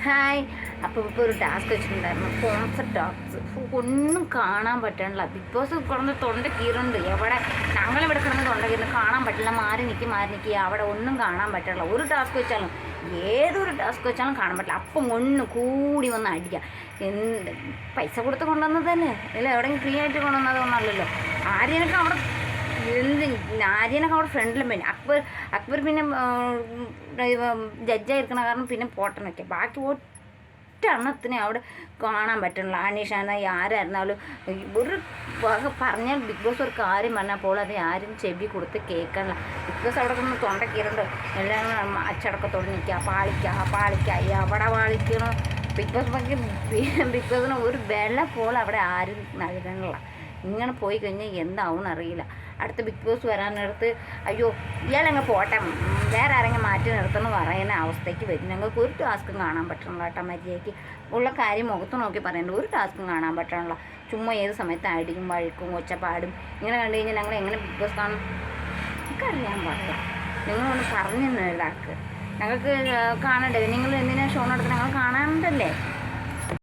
Hi. അപ്പോൾ ഇപ്പോൾ ഒരു ടാസ്ക് വെച്ചിട്ടുണ്ടായിരുന്നു, കോൺസെപ്റ്റ് ടാസ്ക്. ഒന്നും കാണാൻ പറ്റണില്ല. ബിഗ് ബോസ് കിടന്ന് തൊണ്ട കീറുണ്ട്. എവിടെ ഞങ്ങളിവിടെ കിടന്ന് തൊണ്ട കീറുന്നു, കാണാൻ പറ്റില്ല. മാറി നിൽക്കി അവിടെ ഒന്നും കാണാൻ പറ്റില്ല. ഒരു ടാസ്ക് വെച്ചാലും ഏതൊരു ടാസ്ക് വെച്ചാലും കാണാൻ പറ്റില്ല. അപ്പം ഒന്ന് കൂടി വന്ന് അടിക്കുക. പൈസ കൊടുത്ത് കൊണ്ടുവന്നതല്ലേ, ഇല്ല എവിടെയെങ്കിലും ഫ്രീ ആയിട്ട് കൊണ്ടുവന്നതൊന്നല്ലല്ലോ. ആര്യനൊക്കെ അവിടെ ആര്യനൊക്കെ അവിടെ ഫ്രണ്ടിലും പിന്നെ അക്ബർ പിന്നെ ജഡ്ജായിരിക്കണ കാരണം പിന്നെ പോട്ടനൊക്കെ ബാക്കി ഒറ്റ എണ്ണത്തിനെ അവിടെ കാണാൻ പറ്റണില്ല. അനീഷാന ആരായിരുന്നാലും ഒരു പറഞ്ഞാൽ ബിഗ് ബോസ് ഒരു കാര്യം പറഞ്ഞാൽ പോലും അത് ആരും ചെവി കൊടുത്ത് കേൾക്കണില്ല. ബിഗ് ബോസ് അവിടെ നിന്ന് തൊണ്ട കീറുണ്ട്. എല്ലാവരും അച്ചടക്കത്തോടെ നിൽക്കുക, പാളിക്കുക എവിടെ പാളിക്കണം. ബിഗ് ബോസിന് ഒരു വില പോലും അവിടെ ആരും നൽകണില്ല. ഇങ്ങനെ പോയി കഴിഞ്ഞാൽ എന്താവും അറിയില്ല. അടുത്ത ബിഗ് ബോസ് വരാനടുത്ത് അയ്യോ ഇയാളങ്ങ് പോട്ടെ, വേറെ ആരെങ്കിലും മാറ്റി നിർത്തണം പറയുന്ന അവസ്ഥയ്ക്ക് വരും. ഞങ്ങൾക്ക് ഒരു ടാസ്കും കാണാൻ പറ്റണില്ല കേട്ടോ. മര്യാദയ്ക്ക് ഉള്ള കാര്യം മുഖത്ത് നോക്കി പറയേണ്ട ഒരു ടാസ്കും കാണാൻ പറ്റണില്ല. ചുമ്മാ ഏത് സമയത്ത് അടിയും വഴുക്കും ഒച്ചപ്പാടും ഇങ്ങനെ കണ്ടു കഴിഞ്ഞാൽ ഞങ്ങൾ എങ്ങനെ ബിഗ് ബോസ് കാണും എനിക്കറിയാൻ പാടില്ല. നിങ്ങളൊന്ന് പറഞ്ഞു ഇതാക്ക്. ഞങ്ങൾക്ക് കാണണ്ടേ, നിങ്ങൾ എന്തിനാ ഷോ നടത്തുന്നത്, ഞങ്ങൾ കാണാനുണ്ടല്ലേ.